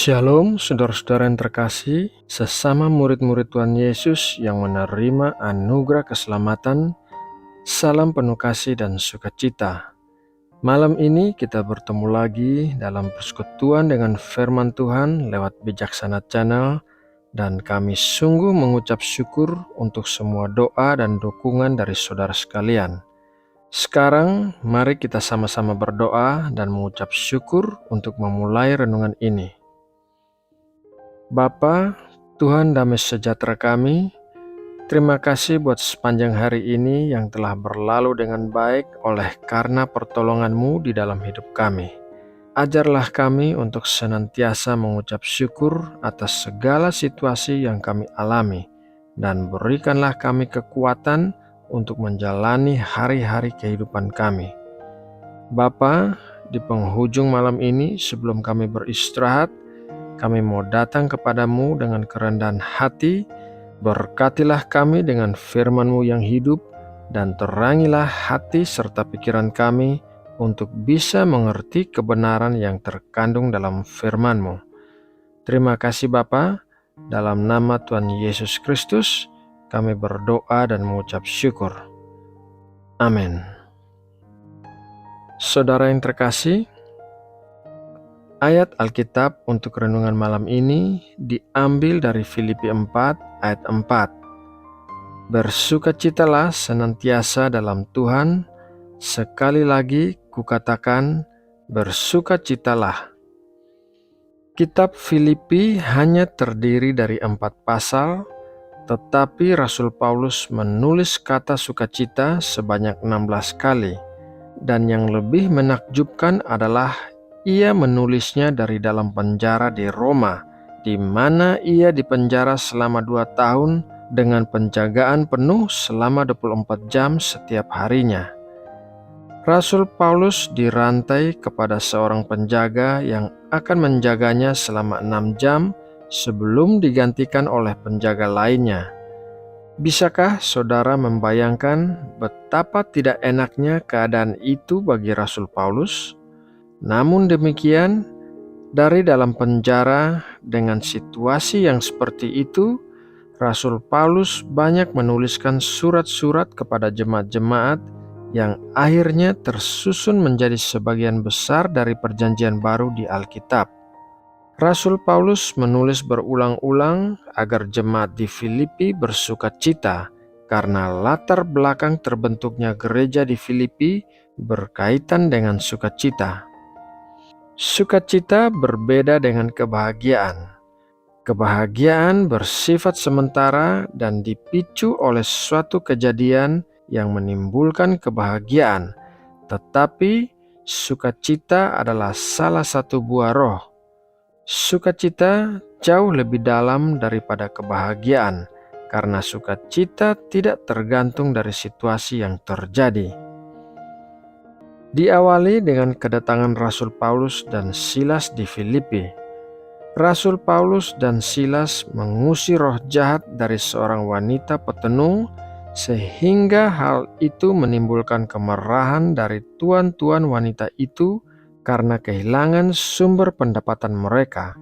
Shalom, saudara-saudara yang terkasih, sesama murid-murid Tuhan Yesus yang menerima anugerah keselamatan, salam penuh kasih dan sukacita. Malam ini kita bertemu lagi dalam persekutuan dengan firman Tuhan lewat Bijaksana Channel, dan kami sungguh mengucap syukur untuk semua doa dan dukungan dari saudara sekalian. Sekarang, mari kita sama-sama berdoa dan mengucap syukur untuk memulai renungan ini. Bapa, Tuhan damai sejahtera kami, terima kasih buat sepanjang hari ini yang telah berlalu dengan baik oleh karena pertolongan-Mu di dalam hidup kami. Ajarlah kami untuk senantiasa mengucap syukur atas segala situasi yang kami alami, dan berikanlah kami kekuatan untuk menjalani hari-hari kehidupan kami. Bapa, di penghujung malam ini sebelum kami beristirahat, kami mau datang kepadamu dengan kerendahan hati. Berkatilah kami dengan firman-Mu yang hidup, dan terangilah hati serta pikiran kami untuk bisa mengerti kebenaran yang terkandung dalam firman-Mu. Terima kasih Bapa, dalam nama Tuhan Yesus Kristus kami berdoa dan mengucap syukur. Amin. Saudara yang terkasih, ayat Alkitab untuk renungan malam ini diambil dari Filipi 4 ayat 4. Bersukacitalah senantiasa dalam Tuhan, sekali lagi kukatakan bersukacitalah. Kitab Filipi hanya terdiri dari 4 pasal, tetapi Rasul Paulus menulis kata sukacita sebanyak 16 kali, dan yang lebih menakjubkan adalah ia menulisnya dari dalam penjara di Roma, di mana ia dipenjara selama 2 tahun dengan penjagaan penuh selama 24 jam setiap harinya. Rasul Paulus dirantai kepada seorang penjaga yang akan menjaganya selama 6 jam sebelum digantikan oleh penjaga lainnya. Bisakah saudara membayangkan betapa tidak enaknya keadaan itu bagi Rasul Paulus? Namun demikian, dari dalam penjara dengan situasi yang seperti itu, Rasul Paulus banyak menuliskan surat-surat kepada jemaat-jemaat yang akhirnya tersusun menjadi sebagian besar dari perjanjian baru di Alkitab. Rasul Paulus menulis berulang-ulang agar jemaat di Filipi bersukacita karena latar belakang terbentuknya gereja di Filipi berkaitan dengan sukacita. Sukacita berbeda dengan kebahagiaan. Kebahagiaan bersifat sementara dan dipicu oleh suatu kejadian yang menimbulkan kebahagiaan, tetapi sukacita adalah salah satu buah roh. Sukacita jauh lebih dalam daripada kebahagiaan, karena sukacita tidak tergantung dari situasi yang terjadi. Diawali dengan kedatangan Rasul Paulus dan Silas di Filipi. Rasul Paulus dan Silas mengusir roh jahat dari seorang wanita petenung, sehingga hal itu menimbulkan kemarahan dari tuan-tuan wanita itu karena kehilangan sumber pendapatan mereka.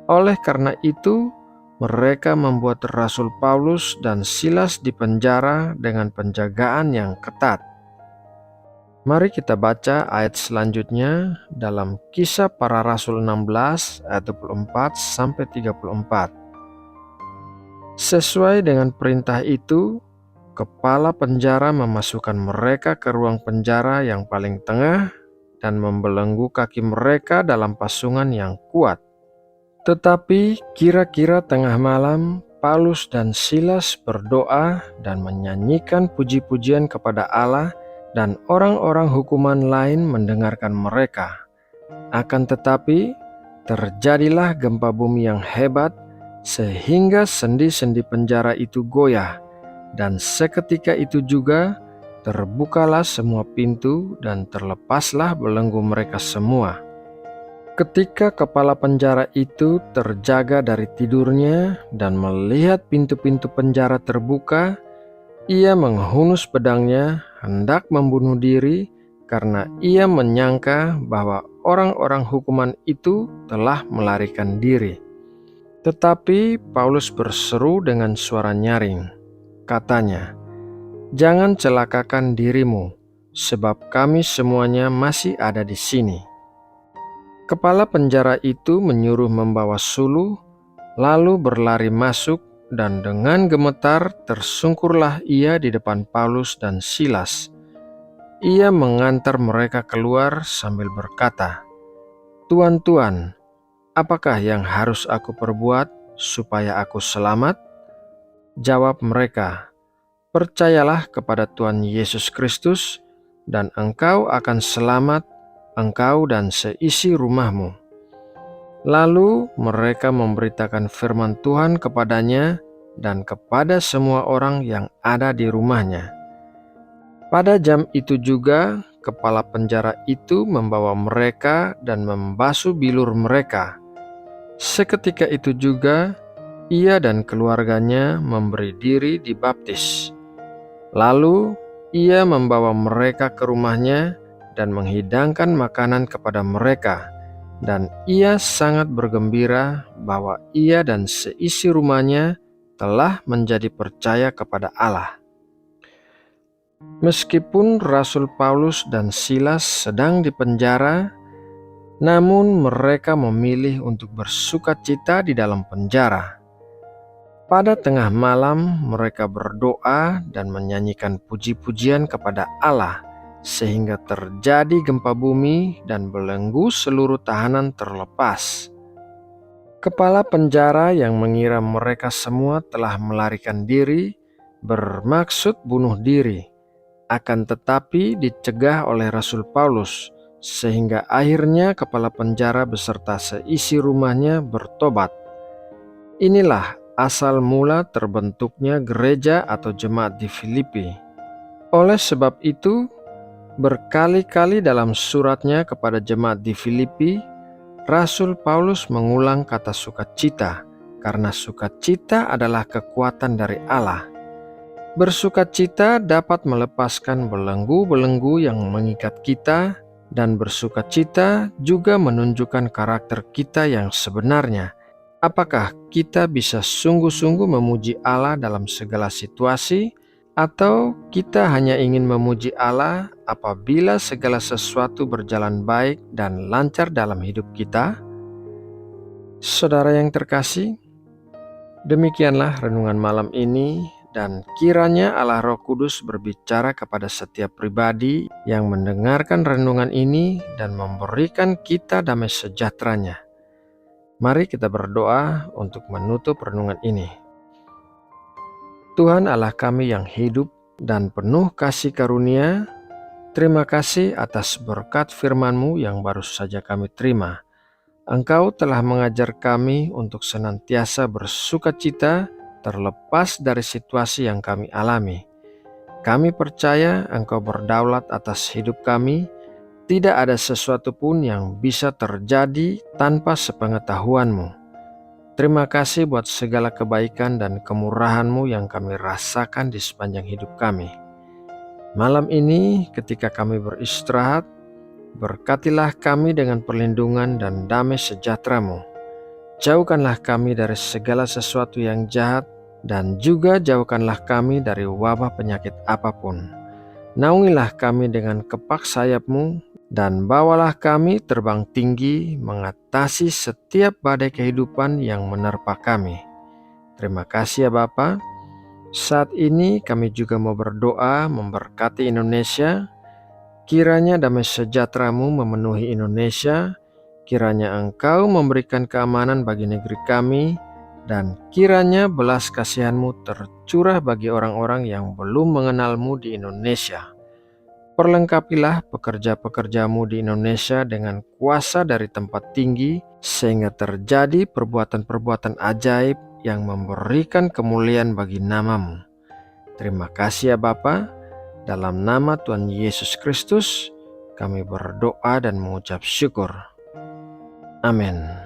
Oleh karena itu, mereka membuat Rasul Paulus dan Silas dipenjara dengan penjagaan yang ketat. Mari kita baca ayat selanjutnya dalam Kisah Para Rasul 16 ayat 24-34. Sesuai dengan perintah itu, kepala penjara memasukkan mereka ke ruang penjara yang paling tengah dan membelenggu kaki mereka dalam pasungan yang kuat. Tetapi kira-kira tengah malam, Paulus dan Silas berdoa dan menyanyikan puji-pujian kepada Allah, dan orang-orang hukuman lain mendengarkan mereka. Akan tetapi, terjadilah gempa bumi yang hebat, sehingga sendi-sendi penjara itu goyah, Dan seketika itu juga terbukalah semua pintu dan terlepaslah belenggu mereka semua. Ketika kepala penjara itu terjaga dari tidurnya dan melihat pintu-pintu penjara terbuka, ia menghunus pedangnya hendak membunuh diri karena ia menyangka bahwa orang-orang hukuman itu telah melarikan diri. Tetapi Paulus berseru dengan suara nyaring. Katanya, "Jangan celakakan dirimu, sebab kami semuanya masih ada di sini." Kepala penjara itu menyuruh membawa suluh, lalu berlari masuk, dan dengan gemetar tersungkurlah ia di depan Paulus dan Silas. Ia mengantar mereka keluar sambil berkata, "Tuan, Tuan, apakah yang harus aku perbuat supaya aku selamat?" Jawab mereka, "Percayalah kepada Tuhan Yesus Kristus, dan engkau akan selamat, engkau dan seisi rumahmu." Lalu mereka memberitakan firman Tuhan kepadanya dan kepada semua orang yang ada di rumahnya. Pada jam itu juga, kepala penjara itu membawa mereka dan membasuh bilur mereka. Seketika itu juga, ia dan keluarganya memberi diri dibaptis. Lalu ia membawa mereka ke rumahnya dan menghidangkan makanan kepada mereka, dan ia sangat bergembira bahwa ia dan seisi rumahnya telah menjadi percaya kepada Allah. Meskipun Rasul Paulus dan Silas sedang dipenjara, namun mereka memilih untuk bersukacita di dalam penjara. Pada tengah malam mereka berdoa dan menyanyikan puji-pujian kepada Allah, sehingga terjadi gempa bumi dan belenggu seluruh tahanan terlepas. Kepala penjara yang mengira mereka semua telah melarikan diri bermaksud bunuh diri, akan tetapi dicegah oleh Rasul Paulus, sehingga akhirnya kepala penjara beserta seisi rumahnya bertobat. Inilah asal mula terbentuknya gereja atau jemaat di Filipi. Oleh sebab itu, berkali-kali dalam suratnya kepada jemaat di Filipi, Rasul Paulus mengulang kata sukacita, karena sukacita adalah kekuatan dari Allah. Bersukacita dapat melepaskan belenggu-belenggu yang mengikat kita, dan bersukacita juga menunjukkan karakter kita yang sebenarnya. Apakah kita bisa sungguh-sungguh memuji Allah dalam segala situasi, atau kita hanya ingin memuji Allah apabila segala sesuatu berjalan baik dan lancar dalam hidup kita? Saudara yang terkasih, demikianlah renungan malam ini, dan kiranya Allah Roh Kudus berbicara kepada setiap pribadi yang mendengarkan renungan ini dan memberikan kita damai sejahtera-Nya. Mari kita berdoa untuk menutup renungan ini. Tuhan Allah kami yang hidup dan penuh kasih karunia, terima kasih atas berkat firman-Mu yang baru saja kami terima. Engkau telah mengajar kami untuk senantiasa bersukacita terlepas dari situasi yang kami alami. Kami percaya Engkau berdaulat atas hidup kami. Tidak ada sesuatu pun yang bisa terjadi tanpa sepengetahuan-Mu. Terima kasih buat segala kebaikan dan kemurahan-Mu yang kami rasakan di sepanjang hidup kami. Malam ini ketika kami beristirahat, berkatilah kami dengan perlindungan dan damai sejahtera-Mu. Jauhkanlah kami dari segala sesuatu yang jahat, dan juga jauhkanlah kami dari wabah penyakit apapun. Naungilah kami dengan kepak sayap-Mu, dan bawalah kami terbang tinggi mengatasi setiap badai kehidupan yang menerpa kami. Terima kasih ya Bapa. Saat ini kami juga mau berdoa memberkati Indonesia. Kiranya damai sejahtera-Mu memenuhi Indonesia. Kiranya Engkau memberikan keamanan bagi negeri kami, dan kiranya belas kasihan-Mu tercurah bagi orang-orang yang belum mengenal-Mu di Indonesia. Perlengkapilah pekerja-pekerja-Mu di Indonesia dengan kuasa dari tempat tinggi, sehingga terjadi perbuatan-perbuatan ajaib yang memberikan kemuliaan bagi nama-Mu. Terima kasih ya Bapa. Dalam nama Tuhan Yesus Kristus, kami berdoa dan mengucap syukur. Amin.